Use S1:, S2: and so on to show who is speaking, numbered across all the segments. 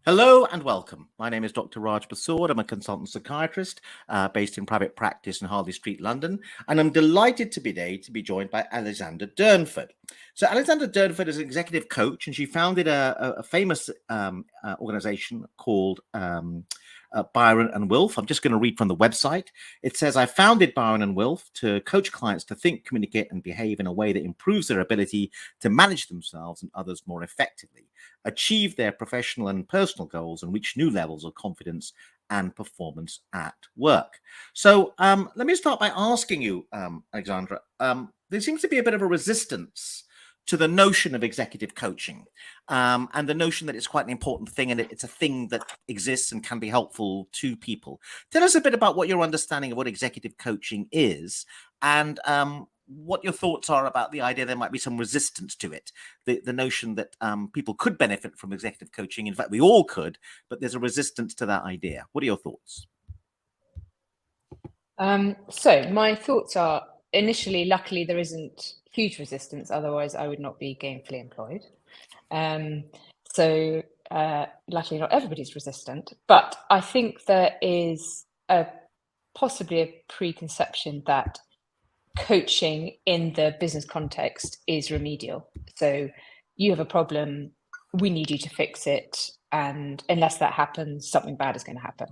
S1: Hello and welcome. My name is Dr. Raj Persaud. I'm a consultant psychiatrist based in private practice in Harley Street, London. And I'm delighted today to be joined by Alexandra Durnford. So Alexandra Durnford is an executive coach, and she founded a famous organization called Byron and Wilf. I'm just going to read from the website. It says, I founded Byron and Wilf to coach clients to think, communicate, and behave in a way that improves their ability to manage themselves and others more effectively, achieve their professional and personal goals, and reach new levels of confidence and performance at work. So let me start by asking you, Alexandra, there seems to be a bit of a resistance to the notion of executive coaching and the notion that it's quite an important thing and it's a thing that exists and can be helpful to people. Tell us a bit about what your understanding of what executive coaching is and what your thoughts are about the idea there might be some resistance to it, the notion that people could benefit from executive coaching. In fact, we all could, but there's a resistance to that idea. What are your thoughts?
S2: So my thoughts are, initially, luckily, there isn't huge resistance. Otherwise, I would not be gainfully employed. Luckily, not everybody's resistant. But I think there is possibly a preconception that coaching in the business context is remedial. So you have a problem, we need you to fix it. And unless that happens, something bad is going to happen.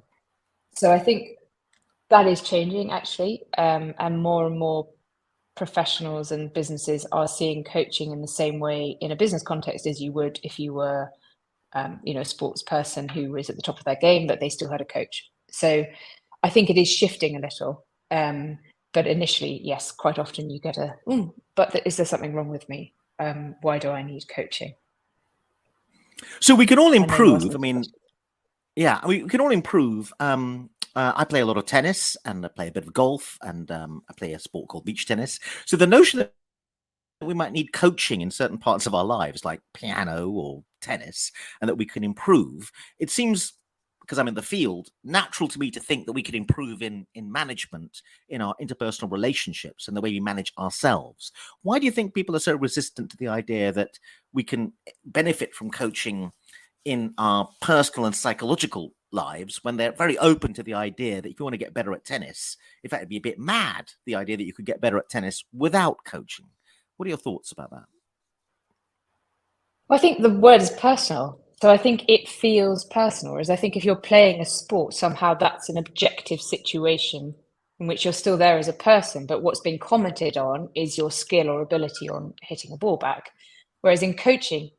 S2: So I think that is changing, actually, and more professionals and businesses are seeing coaching in the same way in a business context as you would if you were, a sports person who was at the top of their game, but they still had a coach. So I think it is shifting a little. But initially, yes, quite often you get but is there something wrong with me? Why do I need coaching?
S1: So we can all improve. I mean, yeah, we can all improve. I play a lot of tennis and I play a bit of golf and I play a sport called beach tennis. So the notion that we might need coaching in certain parts of our lives, like piano or tennis, and that we can improve, it seems, because I'm in the field, natural to me to think that we could improve in management, in our interpersonal relationships and the way we manage ourselves. Why do you think people are so resistant to the idea that we can benefit from coaching in our personal and psychological lives when they're very open to the idea that if you want to get better at tennis, in fact, it'd be a bit mad, the idea that you could get better at tennis without coaching? What are your thoughts about that?
S2: Well, I think the word is personal. So I think it feels personal, whereas I think if you're playing a sport, somehow that's an objective situation in which you're still there as a person, but what's being commented on is your skill or ability on hitting a ball back. Whereas in coaching,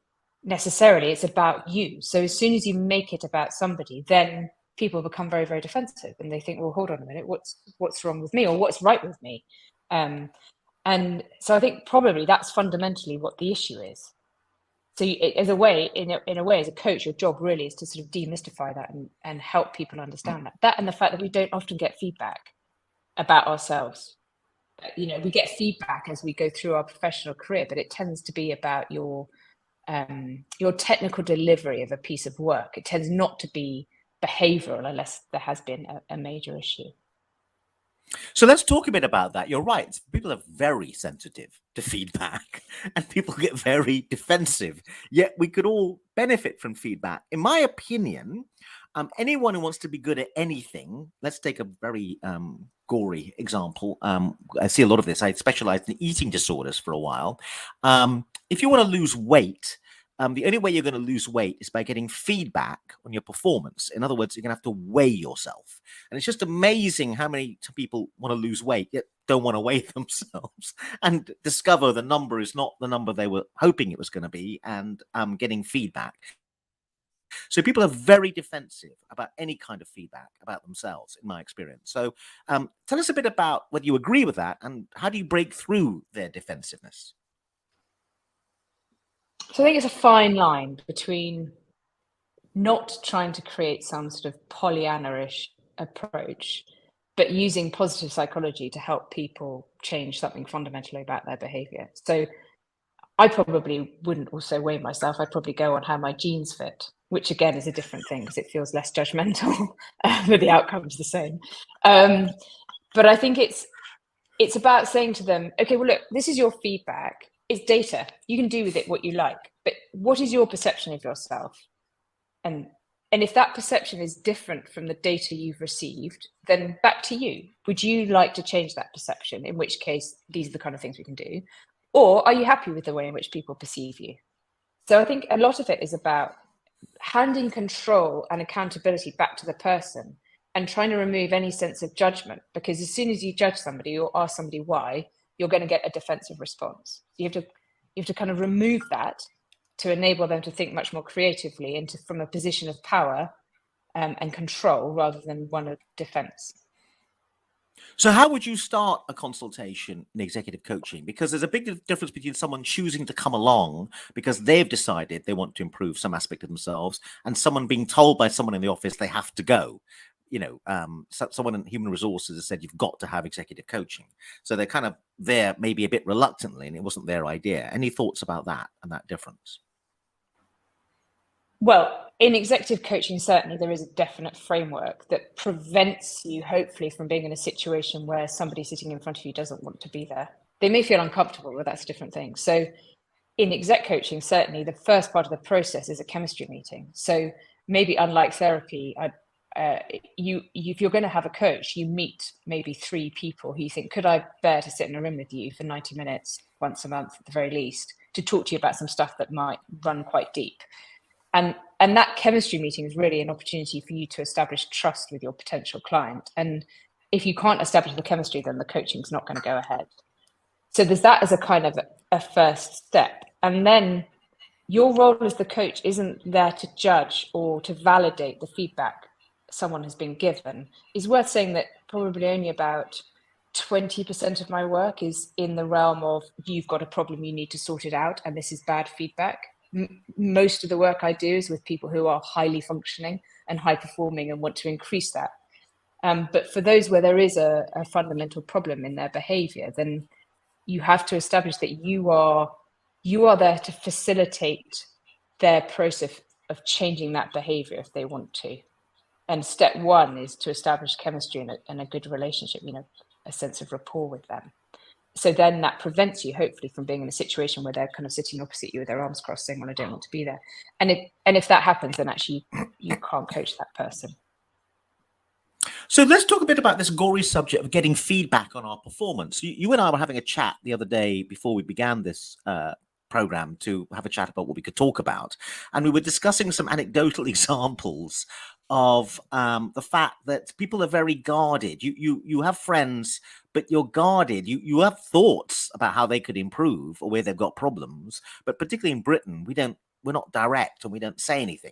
S2: necessarily, it's about you. So as soon as you make it about somebody, then people become very, very defensive and they think, well, hold on a minute, what's wrong with me or what's right with me? And so I think probably that's fundamentally what the issue is. So in a way, as a coach, your job really is to sort of demystify that and help people understand that and the fact that we don't often get feedback about ourselves. We get feedback as we go through our professional career, but it tends to be about your technical delivery of a piece of work. It tends not to be behavioral unless there has been a major issue.
S1: So let's talk a bit about that. You're right. People are very sensitive to feedback and people get very defensive. Yet we could all benefit from feedback. In my opinion, anyone who wants to be good at anything, let's take a very gory example. I see a lot of this. I specialized in eating disorders for a while. If you want to lose weight, the only way you're going to lose weight is by getting feedback on your performance. In other words, you're going to have to weigh yourself. And it's just amazing how many people want to lose weight, yet don't want to weigh themselves and discover the number is not the number they were hoping it was going to be, and getting feedback. So people are very defensive about any kind of feedback about themselves, in my experience. So tell us a bit about whether you agree with that and how do you break through their defensiveness?
S2: So I think it's a fine line between not trying to create some sort of Pollyanna-ish approach, but using positive psychology to help people change something fundamentally about their behavior. So I probably wouldn't also weigh myself. I'd probably go on how my genes fit, which again is a different thing because it feels less judgmental, but the outcome's the same. But I think it's about saying to them, okay, well, look, this is your feedback. It's data. You can do with it what you like, but what is your perception of yourself? And And if that perception is different from the data you've received, then back to you. Would you like to change that perception? In which case, these are the kind of things we can do. Or are you happy with the way in which people perceive you? So I think a lot of it is about handing control and accountability back to the person and trying to remove any sense of judgment, because as soon as you judge somebody or ask somebody why, you're going to get a defensive response. You have to kind of remove that to enable them to think much more creatively and from a position of power and control rather than one of defense.
S1: So how would you start a consultation in executive coaching? Because there's a big difference between someone choosing to come along because they've decided they want to improve some aspect of themselves and someone being told by someone in the office they have to go. Someone in human resources has said you've got to have executive coaching. So they're kind of there maybe a bit reluctantly and it wasn't their idea. Any thoughts about that and that difference?
S2: Well, in executive coaching, certainly there is a definite framework that prevents you, hopefully, from being in a situation where somebody sitting in front of you doesn't want to be there. They may feel uncomfortable, but that's a different thing. So in exec coaching, certainly the first part of the process is a chemistry meeting. So maybe unlike therapy, if you're going to have a coach, you meet maybe 3 people who you think, could I bear to sit in a room with you for 90 minutes once a month at the very least to talk to you about some stuff that might run quite deep. And that chemistry meeting is really an opportunity for you to establish trust with your potential client. And if you can't establish the chemistry, then the coaching's not going to go ahead. So there's that as a kind of a first step. And then your role as the coach isn't there to judge or to validate the feedback someone has been given. It's worth saying that probably only about 20% of my work is in the realm of you've got a problem, you need to sort it out, and this is bad feedback. Most of the work I do is with people who are highly functioning and high performing and want to increase that. But for those where there is a fundamental problem in their behavior, then you have to establish that you are there to facilitate their process of changing that behavior if they want to. And step 1 is to establish chemistry and a good relationship, a sense of rapport with them. So then that prevents you, hopefully, from being in a situation where they're kind of sitting opposite you with their arms crossed saying, well, I don't want to be there. And if that happens, then actually you can't coach that person.
S1: So let's talk a bit about this gory subject of getting feedback on our performance. You and I were having a chat the other day before we began this program to have a chat about what we could talk about. And we were discussing some anecdotal examples of the fact that people are very guarded. You have friends, but you're guarded. You have thoughts about how they could improve or where they've got problems. But particularly in Britain, we're not direct and we don't say anything.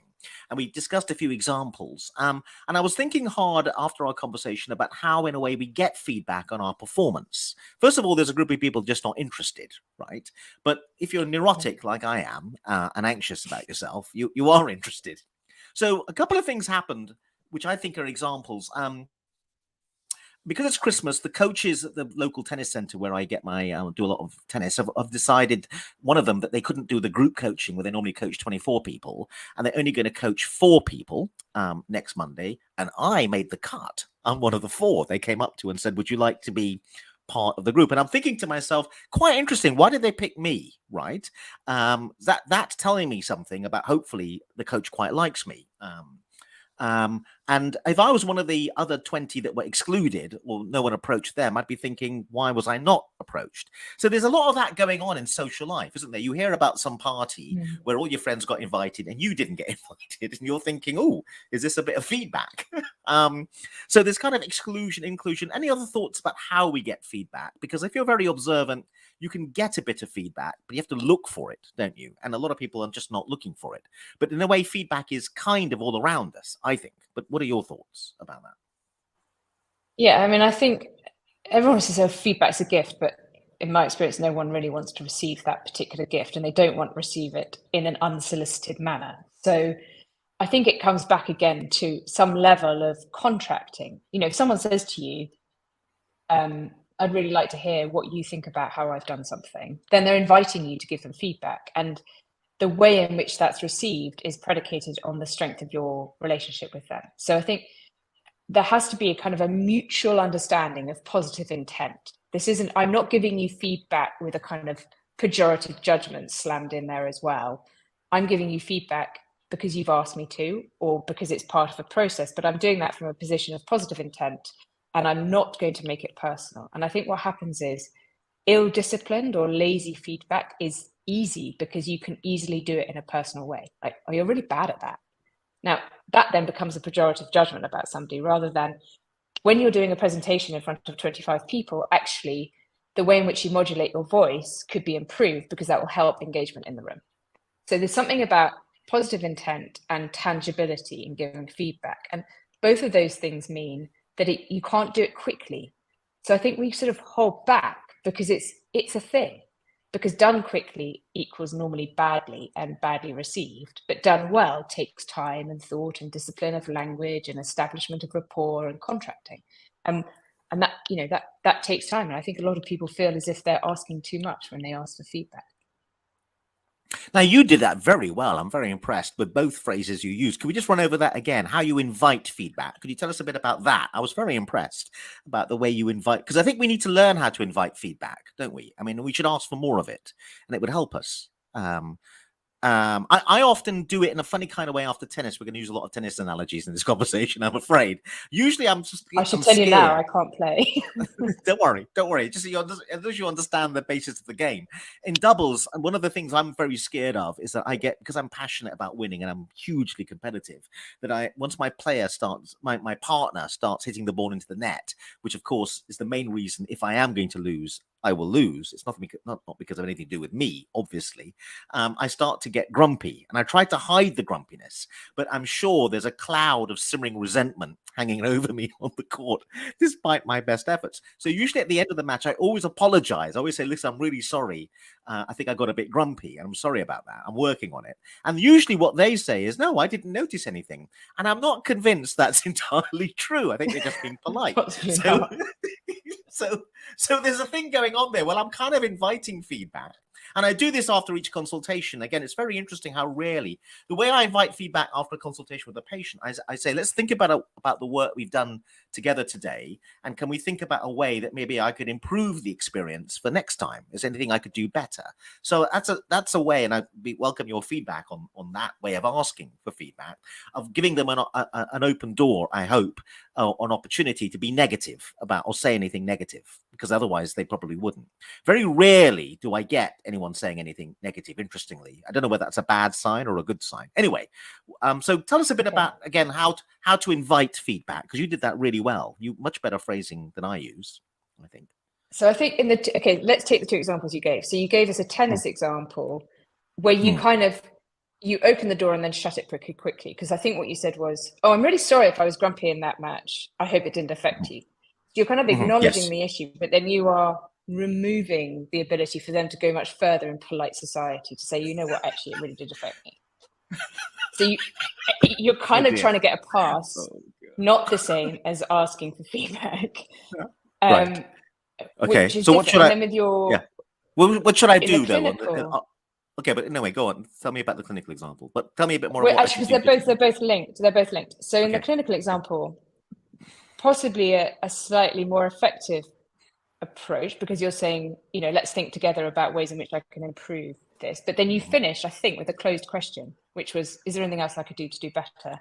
S1: And we discussed a few examples. And I was thinking hard after our conversation about how, in a way, we get feedback on our performance. First of all, there's a group of people just not interested, right? But if you're neurotic like I am and anxious about yourself, you are interested. So a couple of things happened, which I think are examples. Because it's Christmas, the coaches at the local tennis center where I get my do a lot of tennis have decided, one of them, that they couldn't do the group coaching where they normally coach 24 people, and they're only going to coach 4 people next Monday. And I made the cut. I'm one of the 4 they came up to and said, would you like to be part of the group? And I'm thinking to myself, quite interesting. Why did they pick me? Right? That's telling me something about, hopefully, the coach quite likes me. And if I was one of the other 20 that were excluded or no one approached them, I'd be thinking, why was I not approached? So there's a lot of that going on in social life, isn't there? You hear about some party where all your friends got invited and you didn't get invited, and you're thinking, oh, is this a bit of feedback? So there's kind of exclusion, inclusion. Any other thoughts about how we get feedback? Because if you're very observant, you can get a bit of feedback, but you have to look for it, don't you? And a lot of people are just not looking for it. But in a way, feedback is kind of all around us, I think. But what are your thoughts about that?
S2: Yeah, I mean, I think everyone says feedback's a gift, but in my experience, no one really wants to receive that particular gift, and they don't want to receive it in an unsolicited manner. So I think it comes back again to some level of contracting. If someone says to you, I'd really like to hear what you think about how I've done something, then they're inviting you to give them feedback. And the way in which that's received is predicated on the strength of your relationship with them. So I think there has to be a kind of a mutual understanding of positive intent. I'm not giving you feedback with a kind of pejorative judgment slammed in there as well. I'm giving you feedback because you've asked me to, or because it's part of a process, but I'm doing that from a position of positive intent, and I'm not going to make it personal. And I think what happens is ill-disciplined or lazy feedback is easy because you can easily do it in a personal way. Like, oh, you're really bad at that. Now, that then becomes a pejorative judgment about somebody, rather than when you're doing a presentation in front of 25 people, actually, the way in which you modulate your voice could be improved because that will help engagement in the room. So there's something about positive intent and tangibility in giving feedback. And both of those things mean that you can't do it quickly. So I think we sort of hold back because it's a thing. Because done quickly equals normally badly and badly received, but done well takes time and thought and discipline of language and establishment of rapport and contracting. And that, that takes time. And I think a lot of people feel as if they're asking too much when they ask for feedback.
S1: Now, you did that very well. I'm very impressed with both phrases you used. Can we just run over that again? How you invite feedback. Could you tell us a bit about that? I was very impressed about the way you invite, because I think we need to learn how to invite feedback, don't we? I mean, we should ask for more of it, and it would help us. I often do it in a funny kind of way after tennis. We're going to use a lot of tennis analogies in this conversation, I'm afraid. Usually I'm
S2: tell you now, I can't play.
S1: Don't worry. Just as you understand the basis of the game. In doubles, and one of the things I'm very scared of is that because I'm passionate about winning and I'm hugely competitive, that once my partner starts hitting the ball into the net, which of course is the main reason if I am going to lose, I will lose. It's not because of anything to do with me, obviously. I start to get grumpy, and I try to hide the grumpiness, but I'm sure there's a cloud of simmering resentment hanging over me on the court, despite my best efforts. So usually at the end of the match, I always apologize. I always say, listen, I'm really sorry. I think I got a bit grumpy, and I'm sorry about that. I'm working on it. And usually what they say is, no, I didn't notice anything. And I'm not convinced that's entirely true. I think they're just being polite. So there's a thing going on there. Well, I'm kind of inviting feedback. And I do this after each consultation. Again, it's very interesting how rarely, the way I invite feedback after a consultation with a patient, I say, let's think about the work we've done together today. And can we think about a way that maybe I could improve the experience for next time? Is there anything I could do better? So that's a way, and I welcome your feedback on that way of asking for feedback, of giving them an open door, I hope, an opportunity to be negative about or say anything negative, because otherwise they probably wouldn't. Very rarely do I get anyone saying anything negative, interestingly. I don't know whether that's a bad sign or a good sign. Anyway, so tell us a bit about, again, how to invite feedback, because you did that really well. You much better phrasing than I use, I think.
S2: So I think let's take the two examples you gave. So you gave us a tennis example where you you open the door and then shut it pretty quickly, because I think what you said was, oh, I'm really sorry if I was grumpy in that match. I hope it didn't affect you. You're kind of acknowledging the issue, but then you are removing the ability for them to go much further in polite society to say, you know what, actually, it really did affect me. So you're kind of trying to get a pass, not the same as asking for feedback.
S1: Right. Okay. So what should what should I do though? Okay, but anyway, go on. Tell me about the clinical example. But tell me a bit more.
S2: Well, actually, because they're both linked. They're both linked. So in the clinical example, possibly a slightly more effective approach, because you're saying, let's think together about ways in which I can improve this. But then you finish, I think, with a closed question, which was, is there anything else I could do to do better?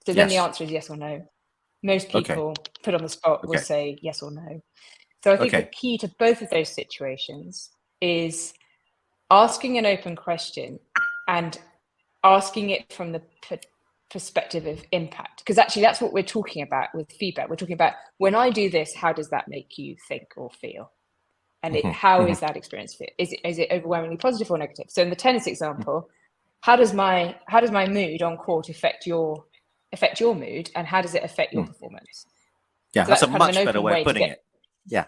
S2: So then the answer is yes or no. Most people put on the spot will say yes or no. So I think the key to both of those situations is asking an open question and asking it from the perspective of impact, because actually that's what we're talking about with feedback. We're talking about, when I do this, how does that make you think or feel? And how is that experience feel? Is it overwhelmingly positive or negative? So in the tennis example, how does my mood on court affect your mood, and how does it affect your performance?
S1: Yeah, so that's a much better way of putting it. Yeah.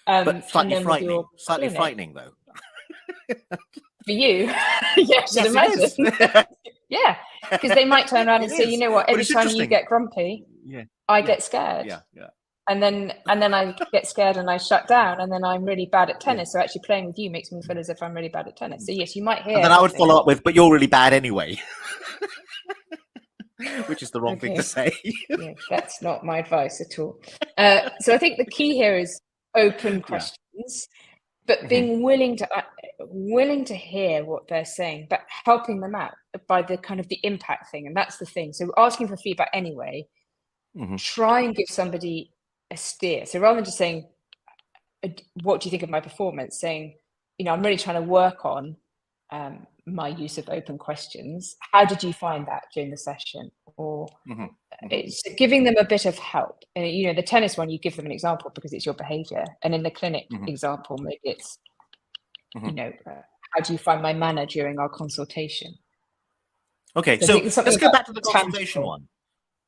S1: But slightly frightening though.
S2: For you, yes, I imagine. Yeah, because they might turn around and say, you know what, every time you get grumpy, I get scared.
S1: Yeah.
S2: And then I get scared and I shut down, and then I'm really bad at tennis. So actually playing with you makes me feel as if I'm really bad at tennis. So yes, you might hear.
S1: And then I would follow up with, but you're really bad anyway. Which is the wrong thing to say.
S2: Yeah, that's not my advice at all. So I think the key here is open questions but being willing to hear what they're saying, but helping them out by the kind of the impact thing. And that's the thing. So asking for feedback anyway, try and give somebody a steer. So rather than just saying, what do you think of my performance? Saying, I'm really trying to work on my use of open questions. How did you find that during the session? Or it's giving them a bit of help. And, the tennis one, you give them an example because it's your behavior. And in the clinic example, maybe it's, how do you find my manner during our consultation?
S1: Okay, so let's go back to the consultation one.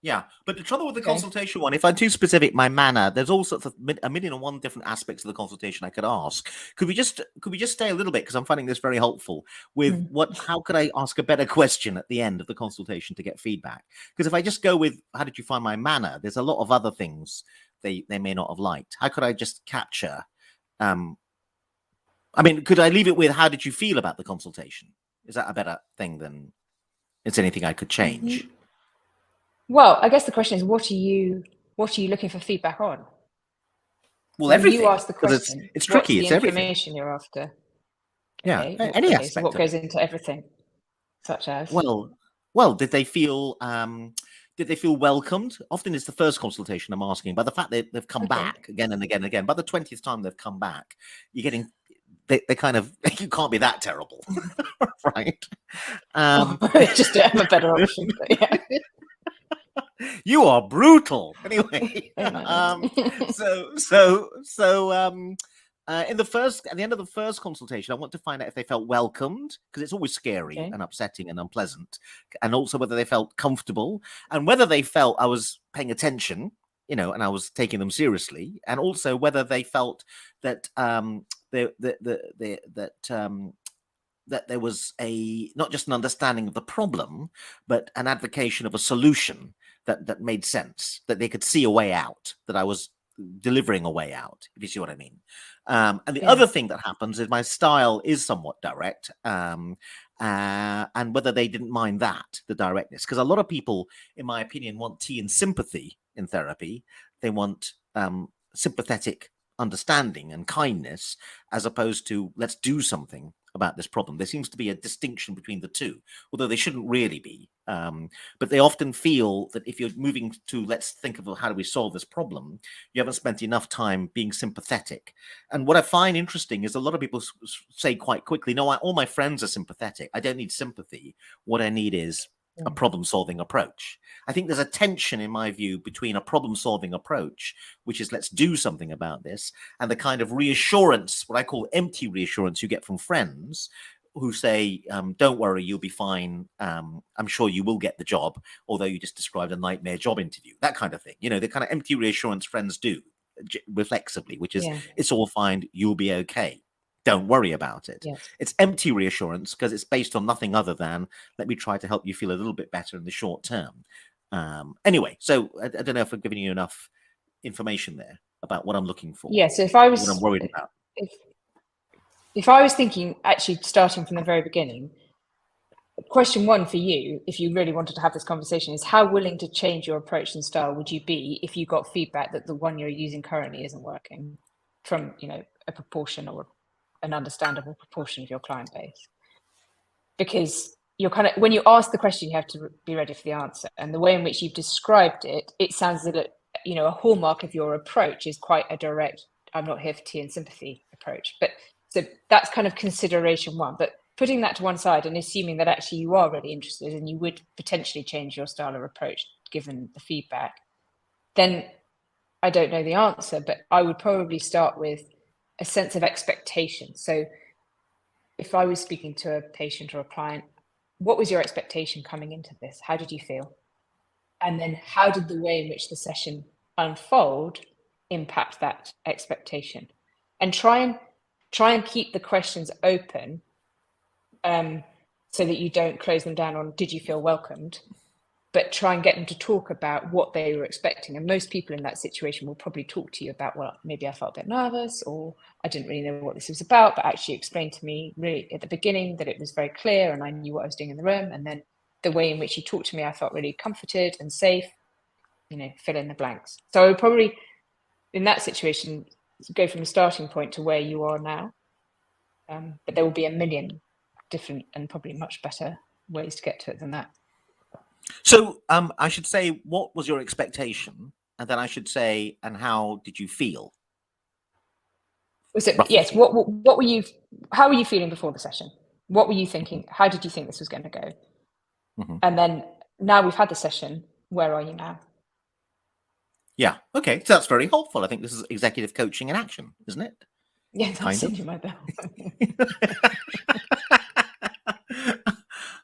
S1: Yeah, but the trouble with the consultation one, if I'm too specific, my manner, there's all sorts of a million and one different aspects of the consultation I could ask. Could we just stay a little bit, because I'm finding this very helpful, with how could I ask a better question at the end of the consultation to get feedback? Because if I just go with, how did you find my manner? There's a lot of other things they may not have liked. How could I just capture? Could I leave it with, how did you feel about the consultation? Is that a better thing than it's anything I could change?
S2: Well, I guess the question is, what are you looking for feedback on?
S1: Well, everything.
S2: You ask the question.
S1: It's tricky.
S2: What's
S1: it's
S2: the information you're after.
S1: Okay. Yeah, any aspect.
S2: So what goes into everything, such as?
S1: Well, did they feel welcomed? Often it's the first consultation I'm asking. By the fact that they've come back again and again and again, by the 20th time they've come back, you're getting. They kind of, you can't be that terrible, right?
S2: Just to have a better option. But yeah.
S1: You are brutal. Anyway, at the end of the first consultation, I want to find out if they felt welcomed, because it's always scary and upsetting and unpleasant, and also whether they felt comfortable and whether they felt I was paying attention, and I was taking them seriously, and also whether they felt that that there was not just an understanding of the problem, but an advocation of a solution that made sense, that they could see a way out, that I was delivering a way out, if you see what I mean. And the other thing that happens is my style is somewhat direct, and whether they didn't mind that, the directness. Because a lot of people, in my opinion, want tea and sympathy in therapy. They want sympathetic understanding and kindness, as opposed to let's do something about this problem. There seems to be a distinction between the two, although they shouldn't really be. But they often feel that if you're moving to let's think of how do we solve this problem, you haven't spent enough time being sympathetic. And what I find interesting is a lot of people say quite quickly, no, all my friends are sympathetic. I don't need sympathy. What I need is a problem-solving approach. I think there's a tension, in my view, between a problem-solving approach, which is let's do something about this, and the kind of reassurance, what I call empty reassurance you get from friends who say, don't worry, you'll be fine. I'm sure you will get the job, although you just described a nightmare job interview, that kind of thing. The kind of empty reassurance friends do reflexively, which is it's all fine, you'll be okay. Don't worry about it. Yes. It's empty reassurance because it's based on nothing other than let me try to help you feel a little bit better in the short term. Anyway, so I don't know if I've given you enough information there about what I'm looking for.
S2: Yeah, so if I was,
S1: what I'm worried about.
S2: If I was thinking, actually starting from the very beginning, question one for you, if you really wanted to have this conversation, is how willing to change your approach and style would you be if you got feedback that the one you're using currently isn't working from, a proportion or an understandable proportion of your client base? Because you're kind of, when you ask the question, you have to be ready for the answer. And the way in which you've described it, it sounds that, a hallmark of your approach is quite a direct, I'm not here for tea and sympathy approach. But so that's kind of consideration one. But putting that to one side and assuming that actually you are really interested and you would potentially change your style of approach given the feedback, then I don't know the answer, but I would probably start with a sense of expectation. So if I was speaking to a patient or a client, what was your expectation coming into this? How did you feel? And then how did the way in which the session unfold impact that expectation? And try and keep the questions open, so that you don't close them down on did you feel welcomed, but try and get them to talk about what they were expecting. And most people in that situation will probably talk to you about, well, maybe I felt a bit nervous, or I didn't really know what this was about, but actually explained to me really at the beginning that it was very clear and I knew what I was doing in the room. And then the way in which you talked to me, I felt really comforted and safe, fill in the blanks. So I would probably, in that situation, go from the starting point to where you are now. But there will be a million different and probably much better ways to get to it than that.
S1: So I should say, what was your expectation? And then I should say, and how did you feel?
S2: So, yes, what were you, how were you feeling before the session? What were you thinking? How did you think this was going to go?
S1: Mm-hmm.
S2: And then now we've had the session, where are you now?
S1: Yeah. Okay. So that's very helpful. I think this is executive coaching in action, isn't it?
S2: Yeah, that's
S1: Kind of.
S2: sending my bell.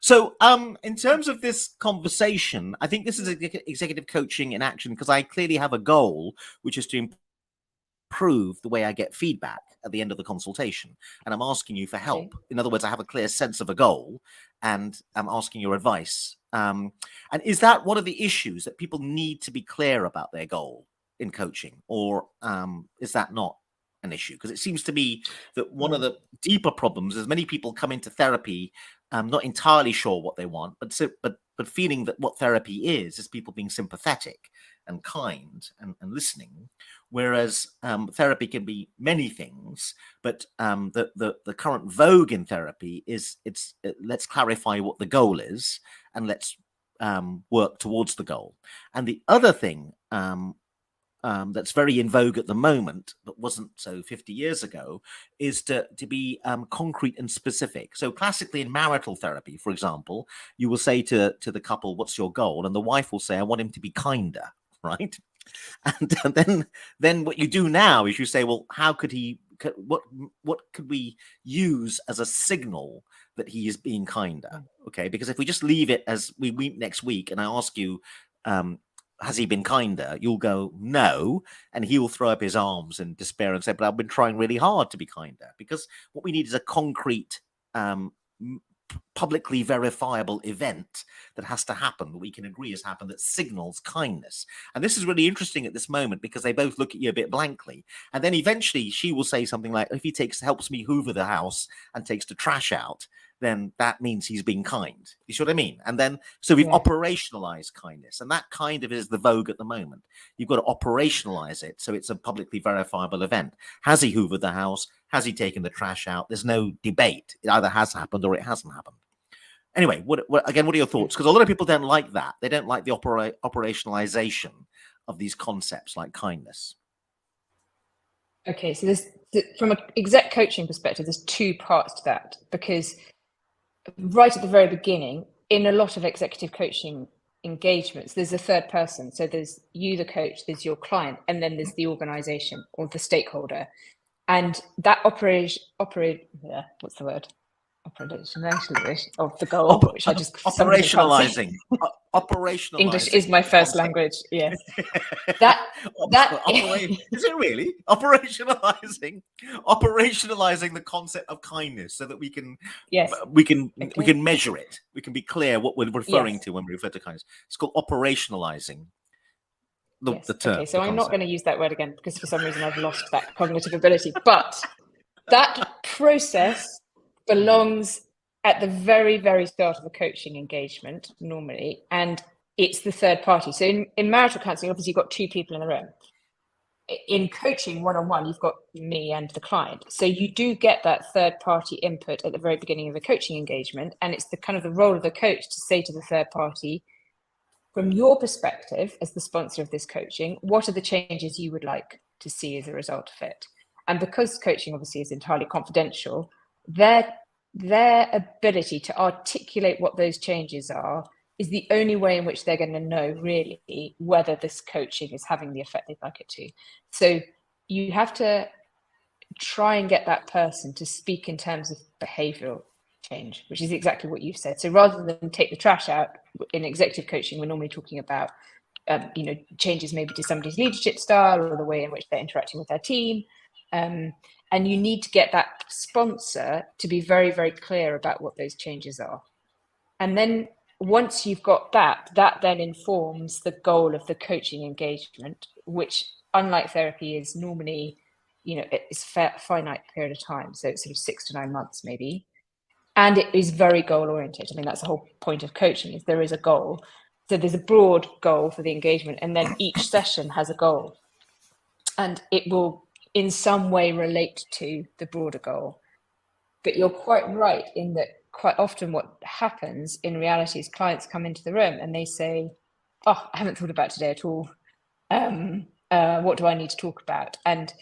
S1: So, in terms of this conversation, I think this is executive coaching in action because I clearly have a goal, which is to improve the way I get feedback at the end of the consultation. And I'm asking you for help.
S2: Okay.
S1: In other words, I have a clear sense of a goal and I'm asking your advice. And is that one of the issues that people need to be clear about their goal in coaching? Or is that not an issue? Because it seems to me that one of the deeper problems is many people come into therapy not entirely sure what they want, but feeling that what therapy is people being sympathetic and kind and listening. Whereas therapy can be many things, but the current vogue in therapy is let's clarify what the goal is and let's work towards the goal. And the other thing that's very in vogue at the moment, but wasn't so 50 years ago, is to be concrete and specific. So classically in marital therapy, for example, you will say to the couple, what's your goal? And the wife will say, I want him to be kinder, right? And then what you do now is you say, well, how could he, what could we use as a signal that he is being kinder? Okay, because if we just leave it as we meet next week and I ask you, has he been kinder? You'll go, no. And he will throw up his arms in despair and say, but I've been trying really hard to be kinder. Because what we need is a concrete, publicly verifiable event that has to happen, that we can agree has happened, that signals kindness. And this is really interesting at this moment because they both look at you a bit blankly. And then eventually she will say something like, if he helps me hoover the house and takes the trash out, then that means he's being kind. You see what I mean? And then, so we've operationalized kindness, and that kind of is the vogue at the moment. You've got to operationalize it so it's a publicly verifiable event. Has he hoovered the house? Has he taken the trash out? There's no debate. It either has happened or it hasn't happened. Anyway, what are your thoughts? Because a lot of people don't like that. They don't like the operationalization of these concepts like kindness.
S2: Okay, so from an exec coaching perspective, there's two parts to that, because right at the very beginning, in a lot of executive coaching engagements, there's a third person. So there's you, the coach, there's your client, and then there's the organization or the stakeholder. And that operationalizing of the goal, which I just
S1: operationalizing.
S2: English is my first language. Yes, that
S1: is it really operationalizing the concept of kindness so that we can measure it. We can be clear what we're referring to when we refer to kindness. It's called operationalizing. The term.
S2: Okay, so I'm not going to use that word again because for some reason I've lost that cognitive ability. But that process belongs at the very, very start of a coaching engagement normally, and it's the third party. So in marital counselling, obviously you've got two people in the room. In coaching one-on-one, you've got me and the client. So you do get that third party input at the very beginning of a coaching engagement, and it's the kind of the role of the coach to say to the third party, from your perspective as the sponsor of this coaching, what are the changes you would like to see as a result of it? And because coaching obviously is entirely confidential, their ability to articulate what those changes are is the only way in which they're going to know really whether this coaching is having the effect they'd like it to. So you have to try and get that person to speak in terms of behavioral change, which is exactly what you've said. So rather than take the trash out, in executive coaching, we're normally talking about changes maybe to somebody's leadership style or the way in which they're interacting with their team. And you need to get that sponsor to be very, very clear about what those changes are. And then once you've got that then informs the goal of the coaching engagement, which unlike therapy is normally, it's a finite period of time. So it's sort of 6 to 9 months maybe. And it is very goal oriented. I mean, that's the whole point of coaching, is there is a goal. So there's a broad goal for the engagement, and then each session has a goal. And it will in some way relate to the broader goal. But you're quite right in that quite often what happens in reality is clients come into the room and they say, oh, I haven't thought about today at all. What do I need to talk about? And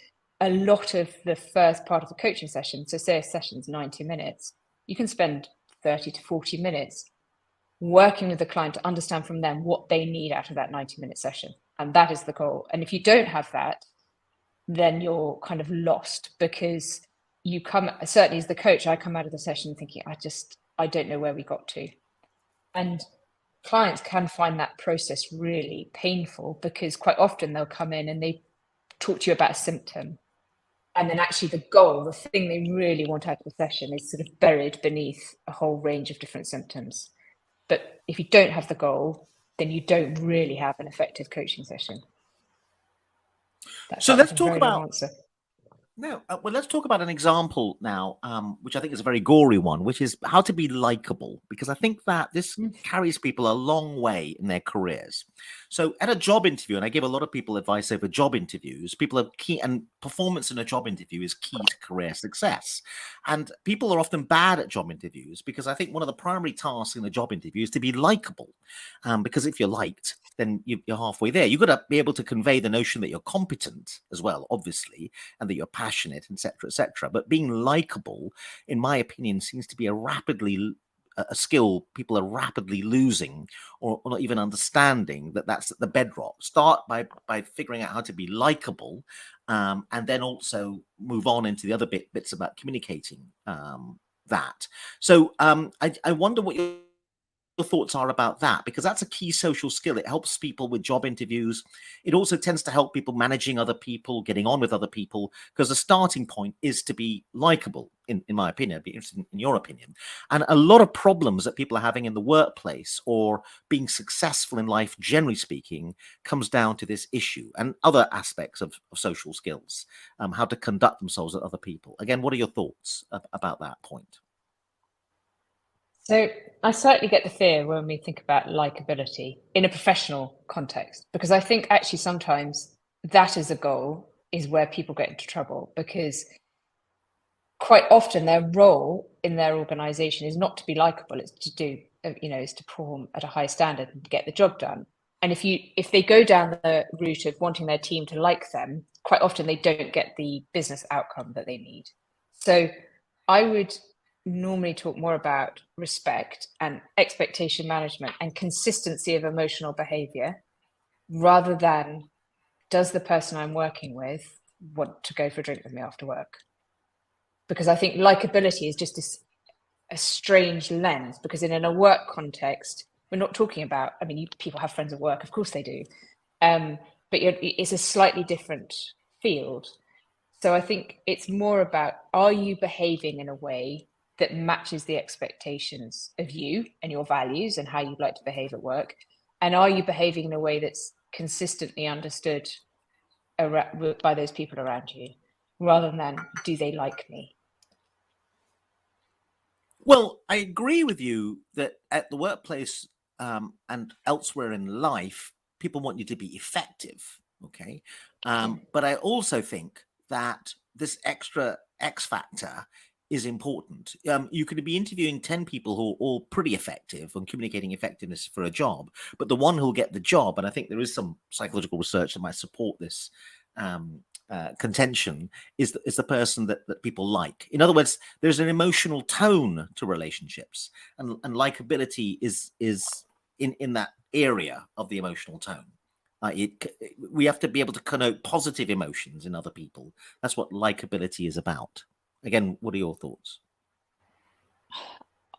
S2: a lot of the first part of the coaching session, so say a session's 90 minutes, you can spend 30 to 40 minutes working with the client to understand from them what they need out of that 90-minute session. And that is the goal. And if you don't have that, then you're kind of lost, because you come, certainly as the coach, I come out of the session thinking, I don't know where we got to. And clients can find that process really painful, because quite often they'll come in and they talk to you about a symptom. And then actually the goal, the thing they really want out of the session, is sort of buried beneath a whole range of different symptoms. But if you don't have the goal, then you don't really have an effective coaching session.
S1: So let's talk about let's talk about an example now, which I think is a very gory one, which is how to be likable, because I think that this carries people a long way in their careers. So at a job interview, and I give a lot of people advice over job interviews, people are key, and performance in a job interview is key to career success. And people are often bad at job interviews because I think one of the primary tasks in a job interview is to be likable. Because if you're liked, then you're halfway there. You've got to be able to convey the notion that you're competent as well, obviously, and that you're passionate, etc., etc. But being likable, in my opinion, seems to be a skill people are rapidly losing, or not even understanding that that's the bedrock. Start by figuring out how to be likable, and then also move on into the other bits about communicating that. So I wonder what your thoughts are about that, because that's a key social skill. It helps people with job interviews. It also tends to help people managing other people, getting on with other people, because the starting point is to be likable, in my opinion. I'd be interested in your opinion. And a lot of problems that people are having in the workplace or being successful in life, generally speaking, comes down to this issue and other aspects of social skills, how to conduct themselves with other people. Again, what are your thoughts about that point?
S2: So I certainly get the fear when we think about likability in a professional context, because I think actually sometimes that as a goal is where people get into trouble, because quite often their role in their organization is not to be likable, it's to do, is to perform at a high standard and get the job done. And if they go down the route of wanting their team to like them, quite often they don't get the business outcome that they need. So I would normally talk more about respect and expectation management and consistency of emotional behavior, rather than does the person I'm working with want to go for a drink with me after work? Because I think likability is just a strange lens, because in a work context, we're not talking about, people have friends at work, of course they do, but it's a slightly different field. So I think it's more about, are you behaving in a way that matches the expectations of you and your values and how you'd like to behave at work? And are you behaving in a way that's consistently understood by those people around you, rather than do they like me?
S1: Well, I agree with you that at the workplace and elsewhere in life, people want you to be effective. Okay. But I also think that this extra X factor is important. You could be interviewing 10 people who are all pretty effective and communicating effectiveness for a job, but the one who'll get the job, and I think there is some psychological research that might support this contention, is the person that people like. In other words, there's an emotional tone to relationships, and likability is in that area of the emotional tone. We have to be able to connote positive emotions in other people. That's what likability is about. Again, what are your thoughts?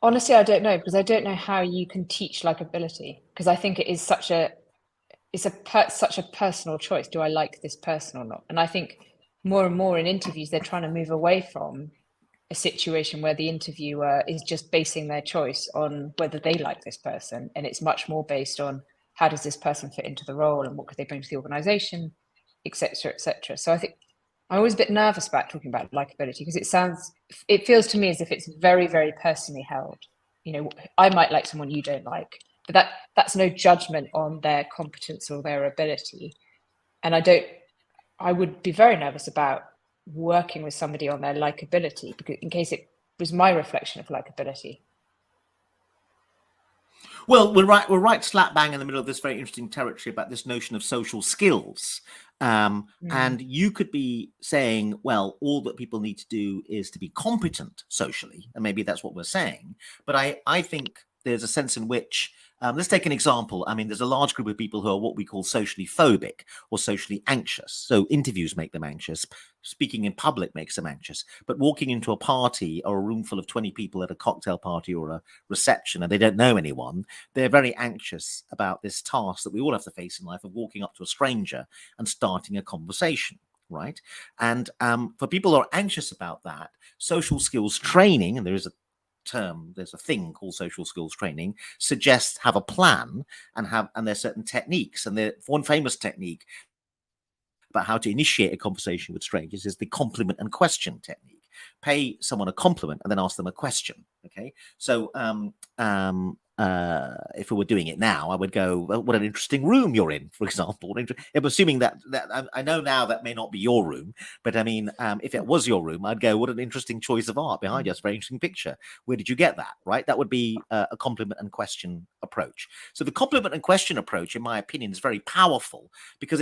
S2: Honestly, I don't know, because I don't know how you can teach likability, because I think it is such a personal choice. Do I like this person or not? And I think more and more in interviews, they're trying to move away from a situation where the interviewer is just basing their choice on whether they like this person. And it's much more based on, how does this person fit into the role and what could they bring to the organization, et cetera, et cetera. So I think I'm always a bit nervous about talking about likability, because it feels to me as if it's very, very personally held. I might like someone you don't like, but that's no judgment on their competence or their ability. And I would be very nervous about working with somebody on their likability, because in case it was my reflection of likability.
S1: Well, we're right slap bang in the middle of this very interesting territory about this notion of social skills. And you could be saying, well, all that people need to do is to be competent socially, and maybe that's what we're saying. But I think there's a sense in which, let's take an example. I mean, there's a large group of people who are what we call socially phobic or socially anxious. So interviews make them anxious. Speaking in public makes them anxious. But walking into a party or a room full of 20 people at a cocktail party or a reception and they don't know anyone, they're very anxious about this task that we all have to face in life of walking up to a stranger and starting a conversation. Right. And for people who are anxious about that, social skills training, and there's a thing called social skills training, suggests have a plan and there's certain techniques. And the one famous technique about how to initiate a conversation with strangers is the compliment and question technique. Pay someone a compliment and then ask them a question. Okay. So if we were doing it now, I would go, well, what an interesting room you're in, for example. I'm assuming that I know now that may not be your room, but I mean, if it was your room, I'd go, what an interesting choice of art behind you. That's a very interesting picture. Where did you get that? Right? That would be a compliment and question approach. So the compliment and question approach, in my opinion, is very powerful because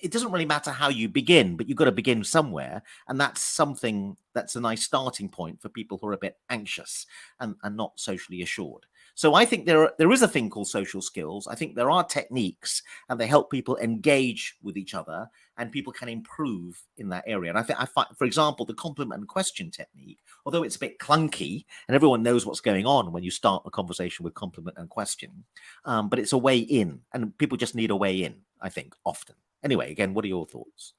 S1: it doesn't really matter how you begin, but you've got to begin somewhere. And that's something that's a nice starting point for people who are a bit anxious and not socially assured. So I think there is a thing called social skills. I think there are techniques and they help people engage with each other and people can improve in that area. And I find, for example, the compliment and question technique, although it's a bit clunky and everyone knows what's going on when you start a conversation with compliment and question, but it's a way in and people just need a way in, I think, often. Anyway, again, what are your thoughts?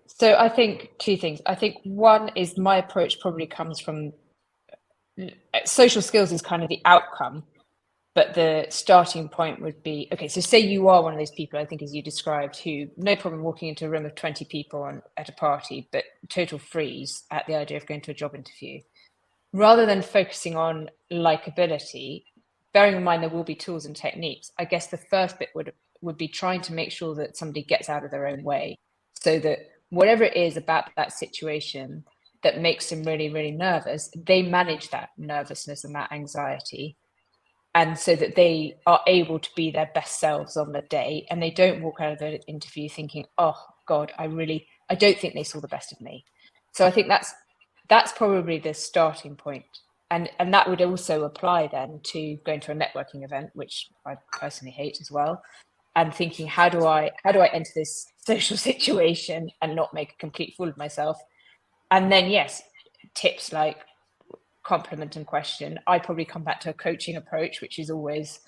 S2: So I think two things. I think one is my approach probably comes from social skills is kind of the outcome, but the starting point would be, okay, so say you are one of those people, I think as you described, who no problem walking into a room of 20 people at a party, but total freeze at the idea of going to a job interview. Rather than focusing on likability, bearing in mind there will be tools and techniques, I guess the first bit would be trying to make sure that somebody gets out of their own way, so that whatever it is about that situation that makes them really, really nervous, they manage that nervousness and that anxiety. And so that they are able to be their best selves on the day and they don't walk out of the interview thinking, oh God, I don't think they saw the best of me. So I think that's probably the starting point. And that would also apply then to going to a networking event, which I personally hate as well. And thinking, how do I enter this social situation and not make a complete fool of myself? And then, yes, tips like compliment and question. I probably come back to a coaching approach, which is always,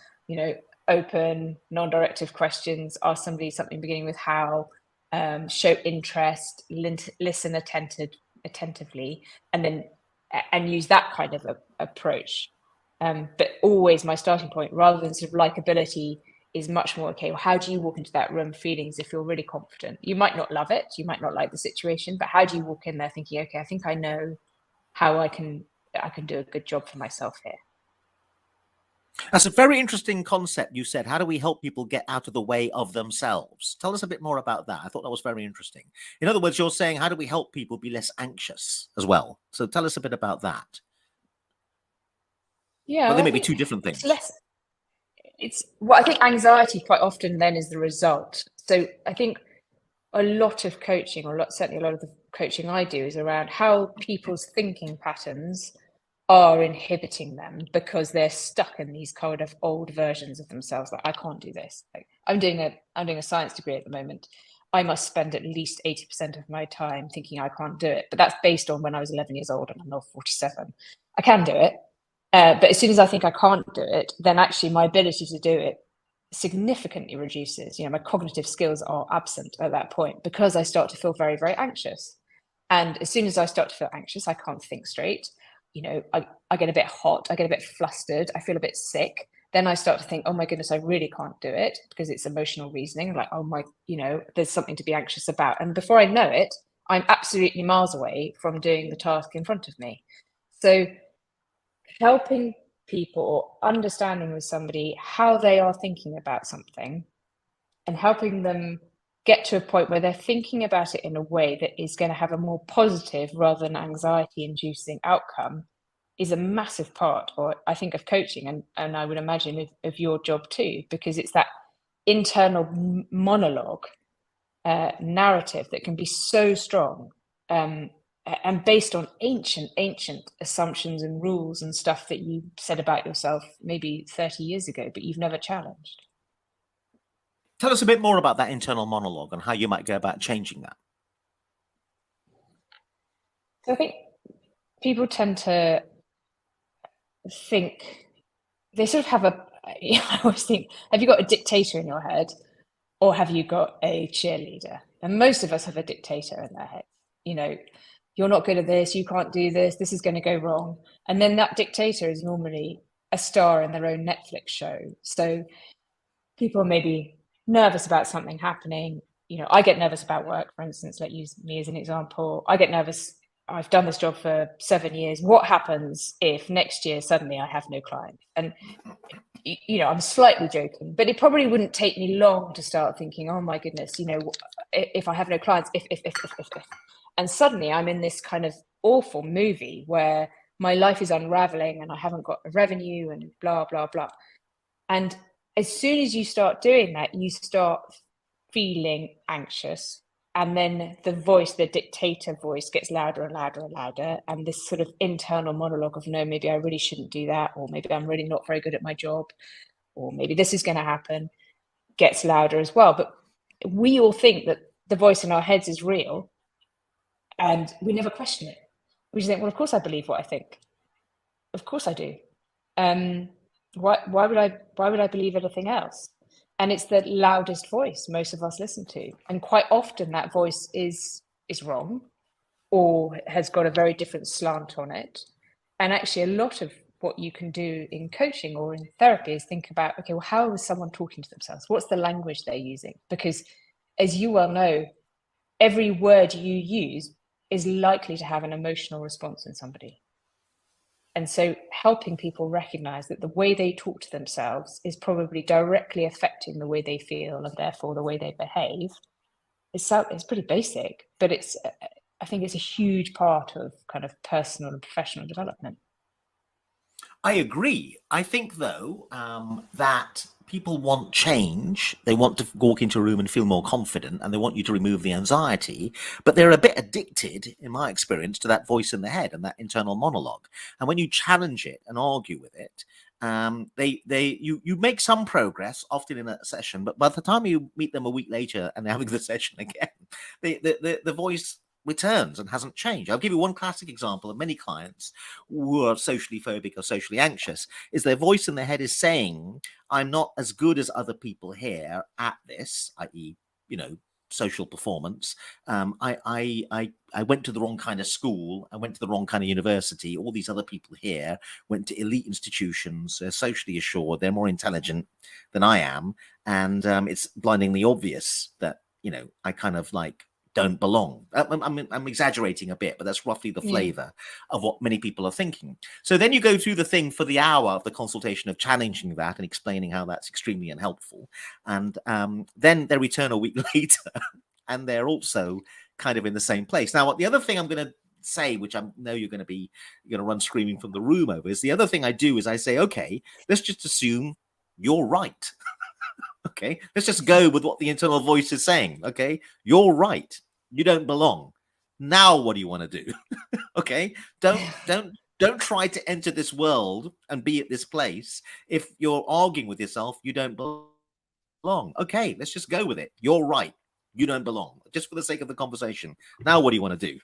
S2: open, non-directive questions. Ask somebody something beginning with how, show interest, listen attentively, and use that kind of approach. But always my starting point, rather than sort of likability, is much more, okay, well, how do you walk into that room feeling as if you're really confident? You might not love it, you might not like the situation, but how do you walk in there thinking, okay, I think I know how I can do a good job for myself here?
S1: That's a very interesting concept you said. How do we help people get out of the way of themselves? Tell us a bit more about that. I thought that was very interesting. In other words, you're saying, how do we help people be less anxious as well? So tell us a bit about that.
S2: Yeah,
S1: Well, they may be two different things.
S2: I think anxiety quite often then is the result. So I think a lot of coaching, certainly a lot of the coaching I do, is around how people's thinking patterns are inhibiting them because they're stuck in these kind of old versions of themselves. Like, I can't do this. Like, I'm doing a science degree at the moment. I must spend at least 80% of my time thinking I can't do it. But that's based on when I was 11 years old and I'm now 47. I can do it. But as soon as I think I can't do it, then actually my ability to do it significantly reduces. My cognitive skills are absent at that point because I start to feel very, very anxious. And as soon as I start to feel anxious, I can't think straight. I get a bit hot, I get a bit flustered, I feel a bit sick. Then I start to think, oh my goodness, I really can't do it, because it's emotional reasoning. Like, oh my, there's something to be anxious about. And before I know it, I'm absolutely miles away from doing the task in front of me. So helping people, understanding with somebody how they are thinking about something and helping them get to a point where they're thinking about it in a way that is going to have a more positive rather than anxiety inducing outcome is a massive part, or I think, of coaching, and I would imagine of your job too, because it's that internal monologue narrative that can be so strong, and based on ancient assumptions and rules and stuff that you said about yourself maybe 30 years ago, but you've never challenged.
S1: Tell us a bit more about that internal monologue and how you might go about changing that.
S2: So I think people tend to think, they sort of have I always think, have you got a dictator in your head or have you got a cheerleader? And most of us have a dictator in their head. You know, you're not good at this, you can't do this, this is going to go wrong. And then that dictator is normally a star in their own Netflix show. So people are maybe nervous about something happening. You know, I get nervous about work, for instance. Let's use me as an example. I get nervous. I've done this job for 7 years. What happens if next year suddenly I have no client? And, you know, I'm slightly joking, but it probably wouldn't take me long to start thinking, oh my goodness, you know, if I have no clients, if. And suddenly I'm in this kind of awful movie where my life is unraveling and I haven't got a revenue and blah, blah, blah. And as soon as you start doing that, you start feeling anxious. And then the voice, the dictator voice, gets louder and louder and louder. And this sort of internal monologue of, no, maybe I really shouldn't do that. Or maybe I'm really not very good at my job. Or maybe this is going to happen, gets louder as well. But we all think that the voice in our heads is real. And we never question it. We just think, well, of course I believe what I think. Of course I do. Why would I believe anything else? And it's the loudest voice most of us listen to, and quite often that voice is wrong or has got a very different slant on it. And actually a lot of what you can do in coaching or in therapy is think about, okay, well, how is someone talking to themselves? What's the language they're using? Because as you well know, every word you use is likely to have an emotional response in somebody. And so helping people recognize that the way they talk to themselves is probably directly affecting the way they feel and therefore the way they behave. It's pretty basic, but I think it's a huge part of kind of personal and professional development.
S1: I agree. I think, though, that people want change. They want to walk into a room and feel more confident, and they want you to remove the anxiety. But they're a bit addicted, in my experience, to that voice in the head and that internal monologue. And when you challenge it and argue with it, you make some progress, often in a session. But by the time you meet them a week later and they're having the session again, the voice returns and hasn't changed. I'll give you one classic example of many clients who are socially phobic or socially anxious, is their voice in their head is saying, I'm not as good as other people here at this, i.e., you know, social performance. I went to the wrong kind of school. I went to the wrong kind of university. All these other people here went to elite institutions. They're socially assured. They're more intelligent than I am. And it's blindingly obvious that, you know, I kind of like don't belong. I'm exaggerating a bit, but that's roughly the flavor of what many people are thinking. So then you go through the thing for the hour of the consultation of challenging that and explaining how that's extremely unhelpful. And then they return a week later and they're also kind of in the same place. Now, what the other thing I'm going to say, which I know you're going to run screaming from the room over, is the other thing I do is I say, okay, let's just assume you're right. Okay, let's just go with what the internal voice is saying. Okay, you're right. You don't belong. Now, what do you want to do? Okay, don't try to enter this world and be at this place if you're arguing with yourself. You don't belong. Okay, let's just go with it. You're right. You don't belong. Just for the sake of the conversation. Now, what do you want to do?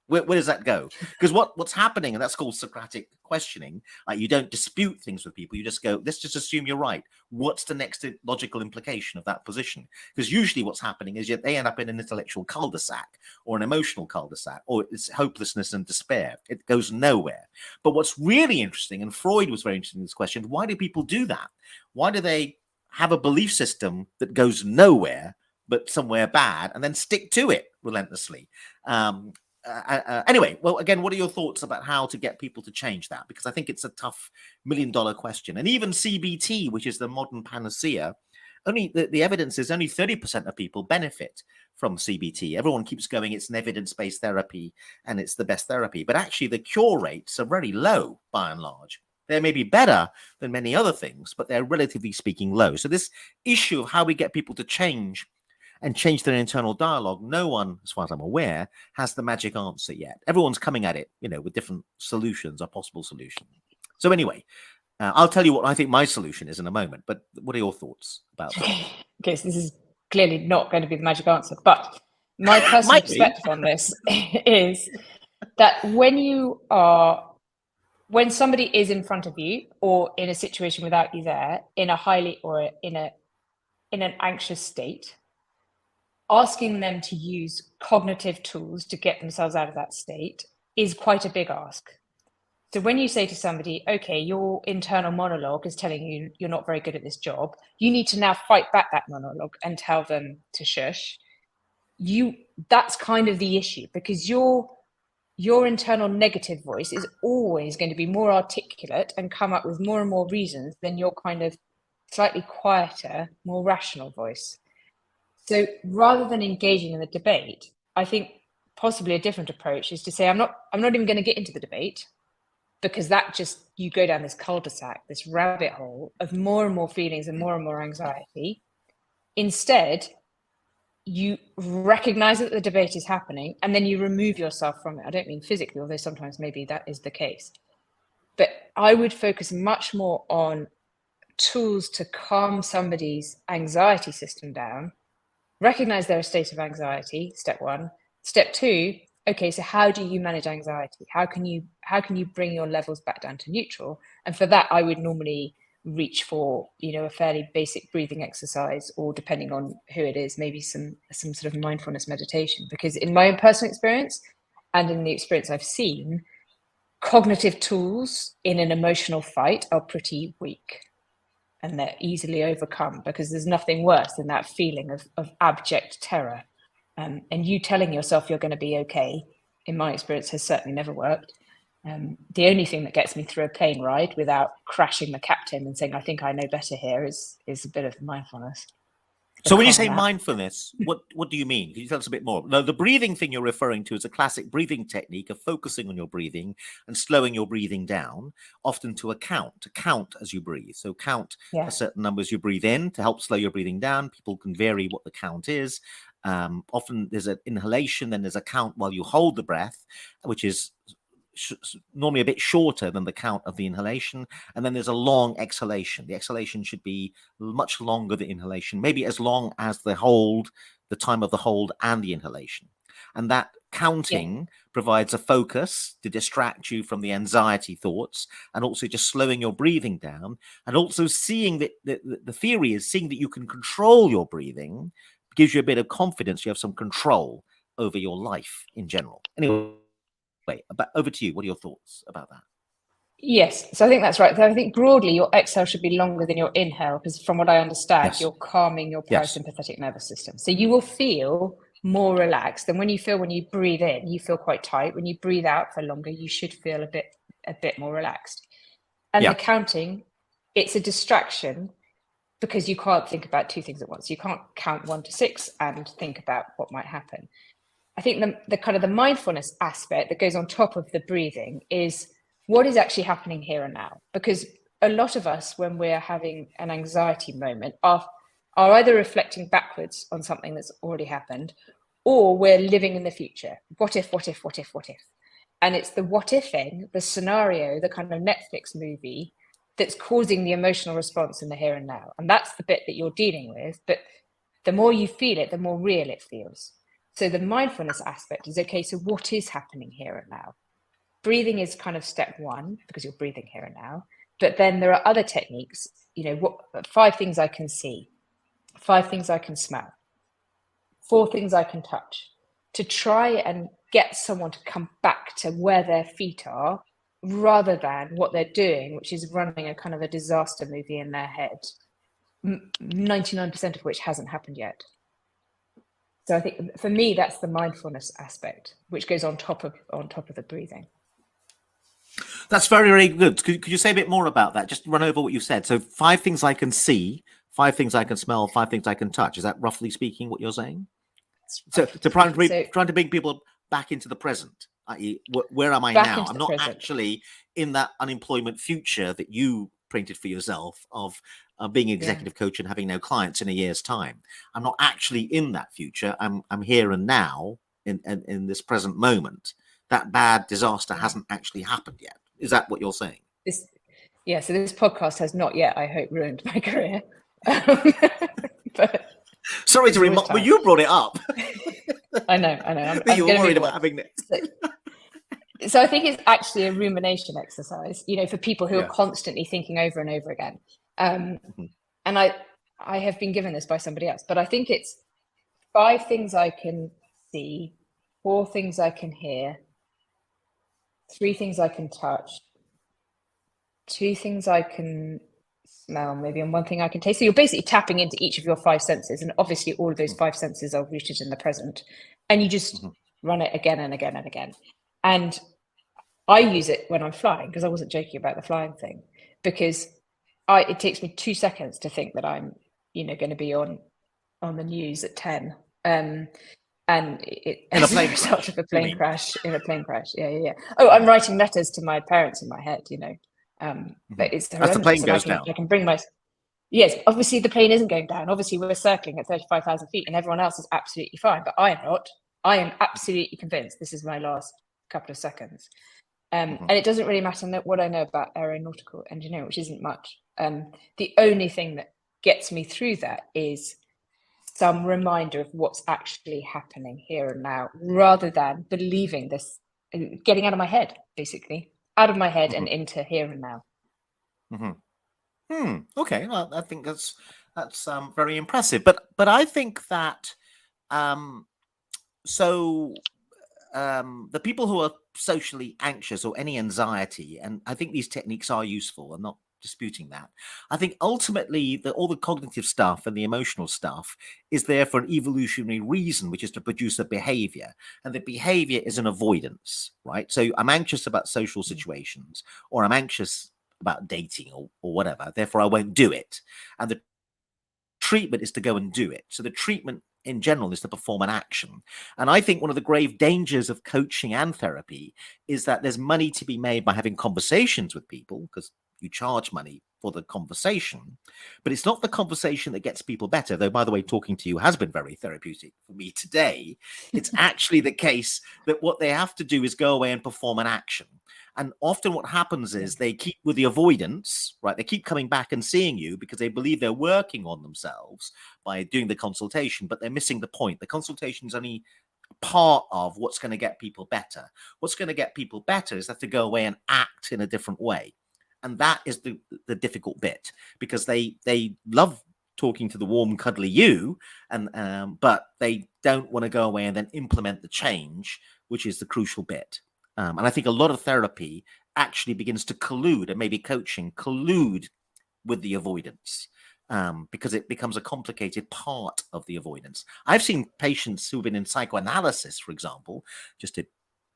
S1: Where does that go? Because what's happening, and that's called Socratic questioning, you don't dispute things with people. You just go, let's just assume you're right. What's the next logical implication of that position? Because usually what's happening is they end up in an intellectual cul-de-sac or an emotional cul-de-sac, or it's hopelessness and despair. It goes nowhere. But what's really interesting, and Freud was very interested in this question, why do people do that? Why do they have a belief system that goes nowhere but somewhere bad and then stick to it relentlessly? Anyway, well, again, what are your thoughts about how to get people to change that? Because I think it's a tough $1 million question. And even CBT, which is the modern panacea, only the evidence is only 30% of people benefit from CBT. Everyone keeps going, it's an evidence-based therapy and it's the best therapy. But actually the cure rates are very low by and large. They may be better than many other things, but they're relatively speaking low. So this issue of how we get people to change their internal dialogue, no one, as far as I'm aware, has the magic answer yet. Everyone's coming at it, with different solutions or possible solutions. So anyway, I'll tell you what I think my solution is in a moment, but what are your thoughts about that?
S2: Okay, so this is clearly not going to be the magic answer, but my personal perspective on this is that when somebody is in front of you or in a situation without you there, in an anxious state, asking them to use cognitive tools to get themselves out of that state is quite a big ask. So when you say to somebody, okay, your internal monologue is telling you you're not very good at this job, you need to now fight back that monologue and tell them to shush. That's kind of the issue, because your internal negative voice is always going to be more articulate and come up with more and more reasons than your kind of slightly quieter, more rational voice. So rather than engaging in the debate, I think possibly a different approach is to say, I'm not even going to get into the debate, because that just, you go down this cul-de-sac, this rabbit hole of more and more feelings and more anxiety. Instead, you recognize that the debate is happening and then you remove yourself from it. I don't mean physically, although sometimes maybe that is the case. But I would focus much more on tools to calm somebody's anxiety system down, recognize they're a state of anxiety, step one. Step two, okay, so how do you manage anxiety? How can you bring your levels back down to neutral? And for that, I would normally reach for, a fairly basic breathing exercise, or depending on who it is, maybe some sort of mindfulness meditation. Because in my own personal experience and in the experience I've seen, cognitive tools in an emotional fight are pretty weak, and they're easily overcome, because there's nothing worse than that feeling of abject terror. And you telling yourself you're going to be okay, in my experience, has certainly never worked. The only thing that gets me through a plane ride without crashing the captain and saying, I think I know better here, is a bit of mindfulness.
S1: So when you say mindfulness, what do you mean? Can you tell us a bit more? Now, the breathing thing you're referring to is a classic breathing technique of focusing on your breathing and slowing your breathing down, often to count as you breathe. So count a certain number as you breathe in to help slow your breathing down. People can vary what the count is. Often there's an inhalation, then there's a count while you hold the breath, which is normally a bit shorter than the count of the inhalation, and then there's a long exhalation. The exhalation should be much longer than inhalation, maybe as long as the time of the hold and the inhalation. And that counting provides a focus to distract you from the anxiety thoughts, and also just slowing your breathing down, and also seeing that the theory is seeing that you can control your breathing gives you a bit of confidence. You have some control over your life in general. Anyway, over to you. What are your thoughts about that?
S2: Yes, so I think that's right. So I think broadly your exhale should be longer than your inhale, because from what I understand, you're calming your parasympathetic nervous system. So you will feel more relaxed than when you breathe in, you feel quite tight. When you breathe out for longer, you should feel a bit more relaxed. And the counting, it's a distraction, because you can't think about two things at once. You can't count 1 to 6 and think about what might happen. I think the kind of the mindfulness aspect that goes on top of the breathing is what is actually happening here and now. Because a lot of us, when we're having an anxiety moment, are either reflecting backwards on something that's already happened, or we're living in the future. What if? And it's the what if-ing, the scenario, the kind of Netflix movie that's causing the emotional response in the here and now. And that's the bit that you're dealing with. But the more you feel it, the more real it feels. So the mindfulness aspect is, okay, so what is happening here and now? Breathing is kind of step one, because you're breathing here and now. But then there are other techniques, 5 things I can see, 5 things I can smell, 4 things I can touch, to try and get someone to come back to where their feet are, rather than what they're doing, which is running a kind of a disaster movie in their head, 99% of which hasn't happened yet. So I think for me, that's the mindfulness aspect, which goes on top of the breathing.
S1: That's very, very good. Could you say a bit more about that? Just run over what you said. So 5 things I can see, 5 things I can smell, 5 things I can touch. Is that roughly speaking what you're saying? So trying to bring people back into the present, i.e., where am I now? I'm not actually in that unemployment future that you painted for yourself of being an executive coach and having no clients in a year's time. I'm not actually in that future. I'm here and now in this present moment. That bad disaster hasn't actually happened yet. Is that what you're saying?
S2: So this podcast has not yet, I hope, ruined my career. But
S1: sorry to remind, well, you brought it up.
S2: I know.
S1: You're worried about having it.
S2: So I think it's actually a rumination exercise, for people who are constantly thinking over and over again. And I have been given this by somebody else, but I think it's 5 things I can see, 4 things I can hear, 3 things I can touch, 2 things I can smell, maybe, and 1 thing I can taste. So you're basically tapping into each of your 5 senses, and obviously all of those 5 senses are rooted in the present, and you just run it again and again and again. And I use it when I'm flying, because I wasn't joking about the flying thing, because it takes me 2 seconds to think that I'm going to be on the news at 10, and it as a result of a plane crash. Yeah. Oh, I'm writing letters to my parents in my head, but it's horrendous.
S1: As the plane goes down.
S2: I can bring yes, obviously the plane isn't going down. Obviously we're circling at 35,000 feet and everyone else is absolutely fine, but I am not. I am absolutely convinced this is my last couple of seconds. And it doesn't really matter what I know about aeronautical engineering, which isn't much. The only thing that gets me through that is some reminder of what's actually happening here and now, rather than believing this, getting out of my head, basically. Out of my head and into here and now.
S1: Okay, well, I think that's very impressive. But I think that the people who are socially anxious or any anxiety, and I think these techniques are useful. I'm not disputing that. I think ultimately all the cognitive stuff and the emotional stuff is there for an evolutionary reason, which is to produce a behavior, and the behavior is an avoidance, right? So I'm anxious about social situations, or I'm anxious about dating or whatever, therefore I won't do it, and the treatment is to go and do it. So the treatment in general is to perform an action. And I think one of the grave dangers of coaching and therapy is that there's money to be made by having conversations with people, because you charge money for the conversation, but it's not the conversation that gets people better. Though, by the way, talking to you has been very therapeutic for me today. It's actually the case that what they have to do is go away and perform an action. And often what happens is they keep with the avoidance, right? They keep coming back and seeing you because they believe they're working on themselves by doing the consultation, but they're missing the point. The consultation is only part of what's going to get people better. What's going to get people better is they have to go away and act in a different way. And that is the difficult bit, because they love talking to the warm, cuddly you, and but they don't want to go away and then implement the change, which is the crucial bit. And I think a lot of therapy actually begins to collude, and maybe coaching collude with the avoidance, because it becomes a complicated part of the avoidance. I've seen patients who've been in psychoanalysis, for example, just to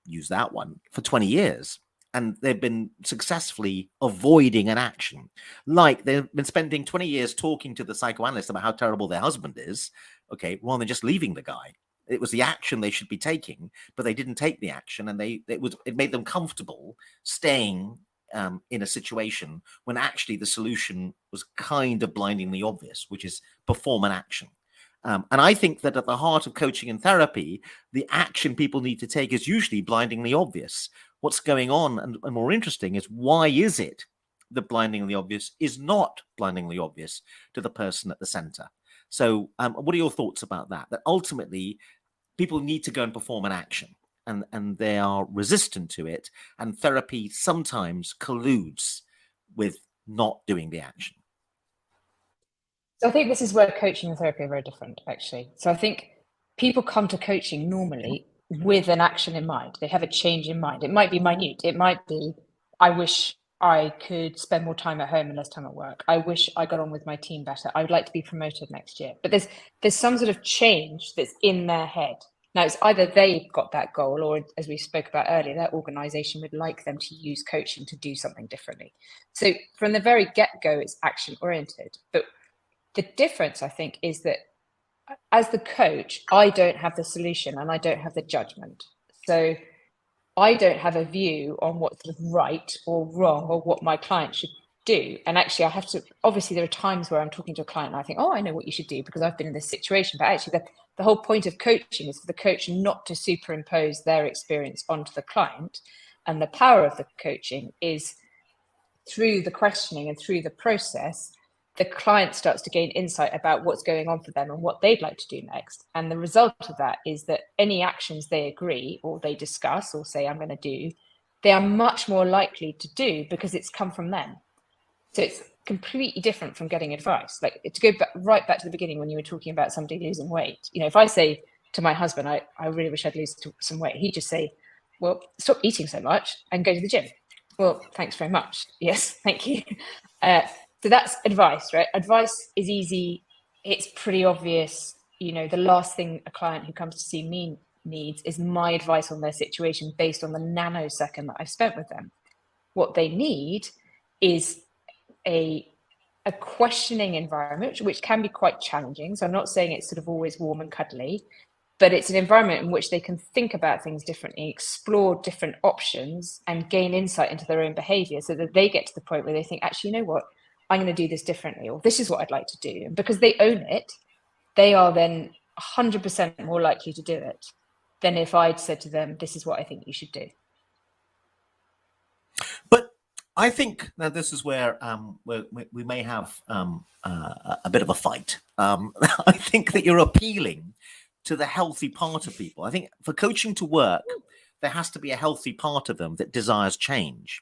S1: use that one, for 20 years. And they've been successfully avoiding an action. Like they've been spending 20 years talking to the psychoanalyst about how terrible their husband is, okay, rather than just leaving the guy. It was the action they should be taking, but they didn't take the action, and it made them comfortable staying in a situation when actually the solution was kind of blindingly obvious, which is perform an action. And I think that at the heart of coaching and therapy, the action people need to take is usually blindingly obvious. What's going on, and more interesting, is why is it that blindingly obvious is not blindingly obvious to the person at the center? So what are your thoughts about that? That ultimately people need to go and perform an action, and they are resistant to it, and therapy sometimes colludes with not doing the action.
S2: So I think this is where coaching and therapy are very different, actually. So I think people come to coaching normally with an action in mind. They have a change in mind. It might be minute. It might be, I wish I could spend more time at home and less time at work. I wish I got on with my team better. I would like to be promoted next year. But there's some sort of change that's in their head. Now, it's either they've got that goal, or, as we spoke about earlier, their organization would like them to use coaching to do something differently. So from the very get-go, it's action-oriented. But The difference, I think, is that as the coach, I don't have the solution and I don't have the judgment. So I don't have a view on what's right or wrong or what my client should do. And actually, I have to, obviously, there are times where I'm talking to a client and I think, oh, I know what you should do because I've been in this situation. But actually, the whole point of coaching is for the coach not to superimpose their experience onto the client. And the power of the coaching is through the questioning and through the process, the client starts to gain insight about what's going on for them and what they'd like to do next. And the result of that is that any actions they agree or they discuss or say, I'm going to do, they are much more likely to do because it's come from them. So it's completely different from getting advice. Like, to go right back to the beginning when you were talking about somebody losing weight, you know, if I say to my husband, I really wish I'd lose some weight, he'd just say, well, stop eating so much and go to the gym. Well, thanks very much. Yes, thank you. So that's advice, right? Advice is easy. It's pretty obvious. You know, the last thing a client who comes to see me needs is my advice on their situation based on the nanosecond that I've spent with them. What they need is a questioning environment, which can be quite challenging. So I'm not saying it's sort of always warm and cuddly, but it's an environment in which they can think about things differently, explore different options, and gain insight into their own behavior so that they get to the point where they think, actually, you know what, I'm going to do this differently, or this is what I'd like to do. And because they own it, they are then 100% more likely to do it than if I'd said to them, this is what I think you should do.
S1: But I think now this is where we may have a bit of a fight. I think that you're appealing to the healthy part of people. I think for coaching to work, there has to be a healthy part of them that desires change.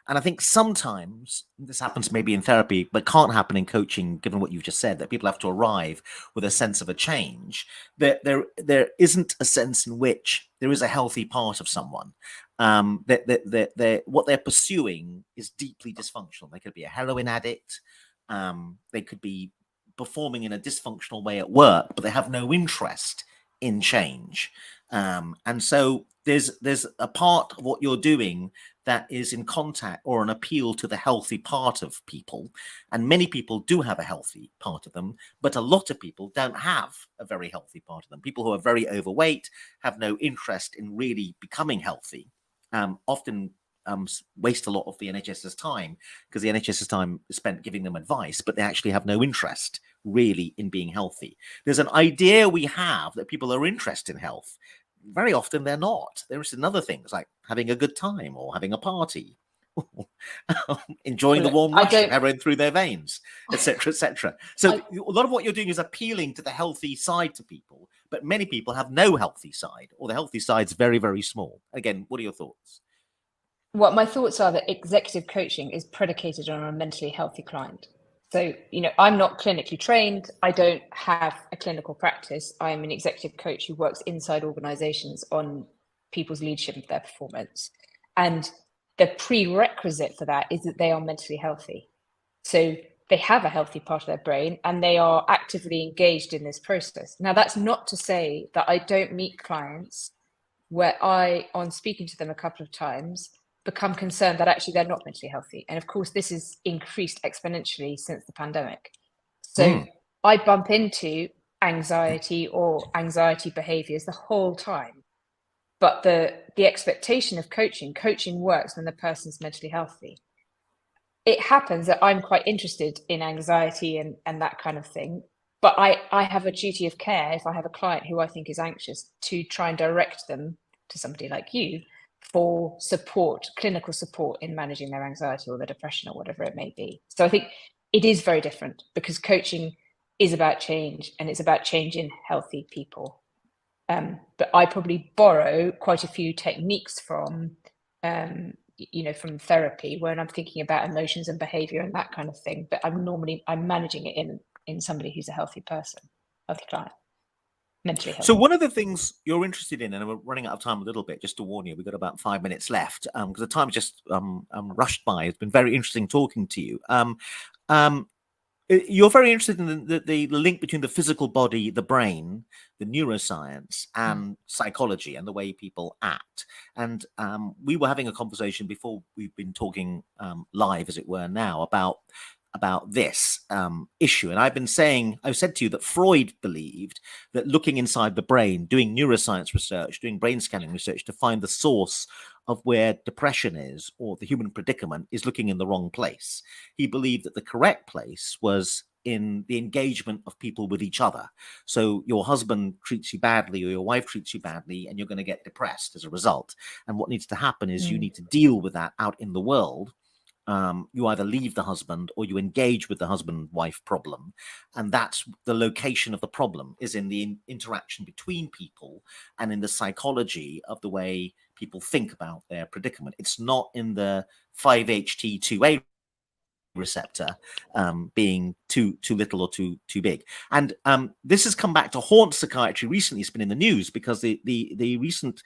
S1: And I think sometimes this happens maybe in therapy, but can't happen in coaching, given what you've just said, that people have to arrive with a sense of a change. There isn't a sense in which there is a healthy part of someone. What they're pursuing is deeply dysfunctional. They could be a heroin addict. They could be performing in a dysfunctional way at work, but they have no interest in change. And so there's a part of what you're doing that is in contact or an appeal to the healthy part of people. And many people do have a healthy part of them, but a lot of people don't have a very healthy part of them. People who are very overweight have no interest in really becoming healthy, often waste a lot of the NHS's time because the NHS's time is spent giving them advice, but they actually have no interest really in being healthy. There's an idea we have that people are interested in health. Very often they're not. There's other things like having a good time or having a party, enjoying the warm rush of heroin through their veins, etc., etc. So a lot of what you're doing is appealing to the healthy side to people, but many people have no healthy side, or the healthy side's very, very small. Again, what are your thoughts?
S2: Well, my thoughts are that executive coaching is predicated on a mentally healthy client. So, you know, I'm not clinically trained. I don't have a clinical practice. I'm an executive coach who works inside organizations on people's leadership and their performance. And the prerequisite for that is that they are mentally healthy. So they have a healthy part of their brain and they are actively engaged in this process. Now, that's not to say that I don't meet clients where I, on speaking to them a couple of times, become concerned that actually they're not mentally healthy. And of course, this has increased exponentially since the pandemic. So I bump into anxiety or anxiety behaviors the whole time. But the expectation of coaching works when the person's mentally healthy. It happens that I'm quite interested in anxiety and that kind of thing. But I have a duty of care if I have a client who I think is anxious to try and direct them to somebody like you for support, clinical support in managing their anxiety or their depression or whatever it may be. So I think it is very different because coaching is about change and it's about change in healthy people. But I probably borrow quite a few techniques from, from therapy when I'm thinking about emotions and behavior and that kind of thing. But I'm managing it in somebody who's a healthy person, healthy client. Mentally healthy.
S1: So one of the things you're interested in, and we're running out of time a little bit, just to warn you, we've got about 5 minutes left because the time just rushed by. It's been very interesting talking to you. You're very interested in the link between the physical body, the brain, the neuroscience, and psychology, and the way people act. And we were having a conversation before we've been talking live, as it were, now about about this issue. And I've said to you that Freud believed that looking inside the brain, doing neuroscience research, doing brain scanning research to find the source of where depression is or the human predicament is looking in the wrong place. He believed that the correct place was in the engagement of people with each other. So your husband treats you badly or your wife treats you badly and you're going to get depressed as a result. And what needs to happen is you need to deal with that out in the world. You either leave the husband or you engage with the husband-wife problem. And that's the location of the problem, is in the interaction between people and in the psychology of the way people think about their predicament. It's not in the 5-HT2A receptor being too little or too big. And this has come back to haunt psychiatry recently. It's been in the news because the recent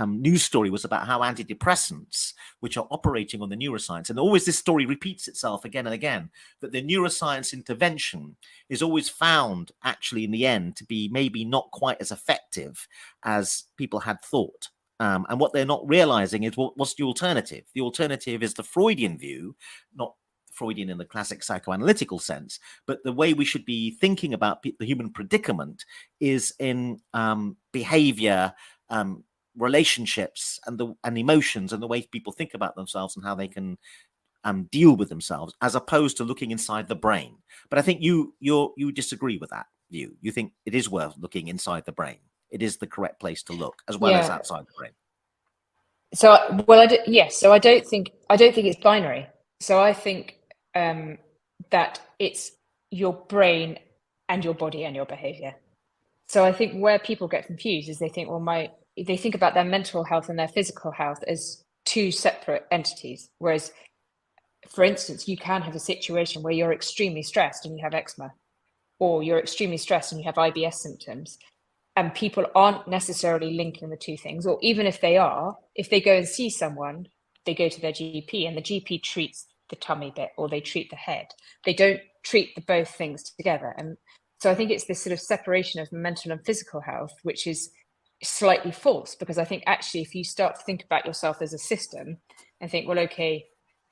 S1: news story was about how antidepressants, which are operating on the neuroscience, and always this story repeats itself again and again, that the neuroscience intervention is always found actually in the end to be maybe not quite as effective as people had thought. And what they're not realizing is what's the alternative? The alternative is the Freudian view, not Freudian in the classic psychoanalytical sense, but the way we should be thinking about the human predicament is in behavior, relationships, and emotions, and the way people think about themselves and how they can deal with themselves, as opposed to looking inside the brain. But I think you disagree with that view. You think it is worth looking inside the brain. It is the correct place to look, as well as outside the brain.
S2: So, So I don't think it's binary. So I think that it's your brain and your body and your behavior. So I think where people get confused is they think, they think about their mental health and their physical health as two separate entities. Whereas, for instance, you can have a situation where you're extremely stressed and you have eczema, or you're extremely stressed and you have IBS symptoms. And people aren't necessarily linking the two things, or even if they are, if they go and see someone, they go to their GP and the GP treats the tummy bit or they treat the head. They don't treat the both things together. And so I think it's this sort of separation of mental and physical health, which is slightly false, because I think actually if you start to think about yourself as a system and think, well, okay,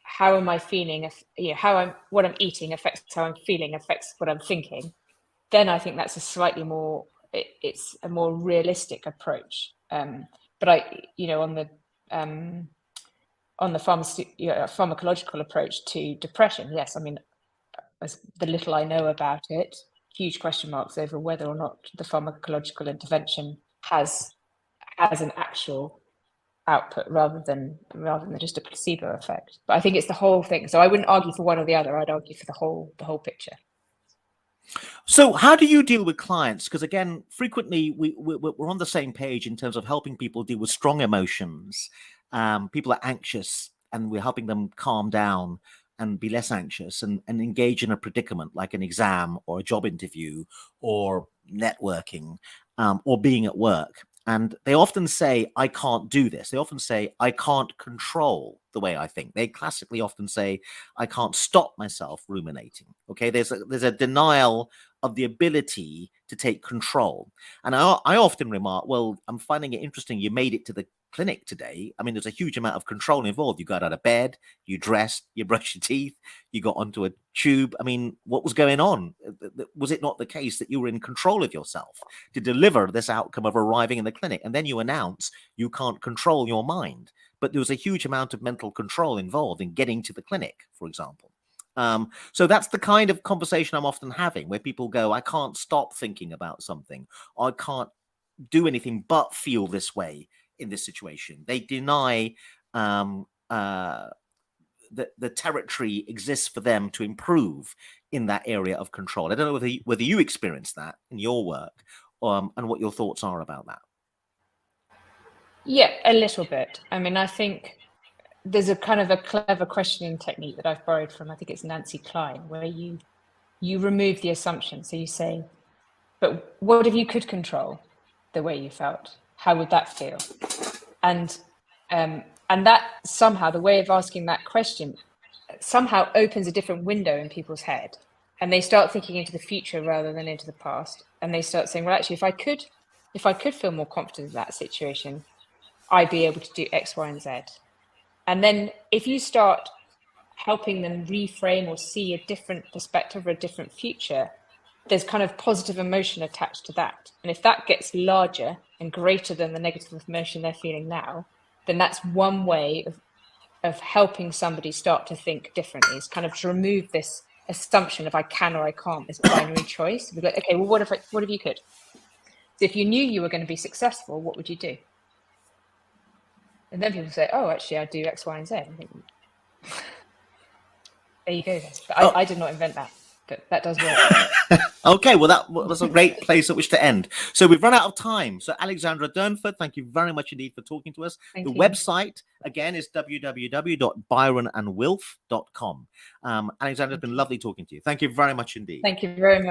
S2: how am I feeling? What I'm eating affects how I'm feeling, affects what I'm thinking. Then I think that's a slightly more, it's a more realistic approach. But on the pharmacological approach to depression, yes, I mean, as the little I know about it, huge question marks over whether or not the pharmacological intervention has an actual output rather than just a placebo effect. But I think it's the whole thing. So I wouldn't argue for one or the other. I'd argue for the whole picture.
S1: So how do you deal with clients? Because again, frequently we're on the same page in terms of helping people deal with strong emotions. People are anxious and we're helping them calm down and be less anxious and engage in a predicament like an exam or a job interview or networking or being at work. And they often say, I can't do this. They often say, I can't control the way I think. They classically often say, I can't stop myself ruminating. Okay, there's a denial of the ability to take control. And I often remark, well, I'm finding it interesting you made it to the clinic today. I mean, there's a huge amount of control involved. You got out of bed, you dressed, you brushed your teeth, you got onto a tube. I mean, what was going on? Was it not the case that you were in control of yourself to deliver this outcome of arriving in the clinic? And then you announce you can't control your mind. But there was a huge amount of mental control involved in getting to the clinic, for example. So that's the kind of conversation I'm often having, where people go, I can't stop thinking about something. I can't do anything but feel this way in this situation. They deny that the territory exists for them to improve in that area of control. I don't know whether you experience that in your work, and what your thoughts are about that.
S2: Yeah, a little bit. I mean, I think there's a kind of a clever questioning technique that I've borrowed from, I think it's Nancy Klein, where you remove the assumption. So you say, but what if you could control the way you felt? How would that feel? And that somehow, the way of asking that question somehow opens a different window in people's head, and they start thinking into the future rather than into the past. And they start saying, well, actually, if I could feel more confident in that situation, I'd be able to do X, Y, and Z. And then if you start helping them reframe or see a different perspective or a different future, there's kind of positive emotion attached to that. And if that gets larger and greater than the negative emotion they're feeling now, then that's one way of helping somebody start to think differently, is kind of to remove this assumption of I can or I can't, this binary choice. We're like, okay, well, what if you could? So if you knew you were going to be successful, what would you do? And then people say, oh, actually, I'd do X, Y, and Z. I think, there you go. But I did not invent that, but that does work.
S1: Okay, well, that was a great place at which to end. So we've run out of time. So Alexandra Durnford, thank you very much indeed for talking to us.
S2: Thank
S1: the
S2: you.
S1: website, again, is www.byronandwilf.com. Alexandra, it's been lovely talking to you. Thank you very much indeed.
S2: Thank you very much.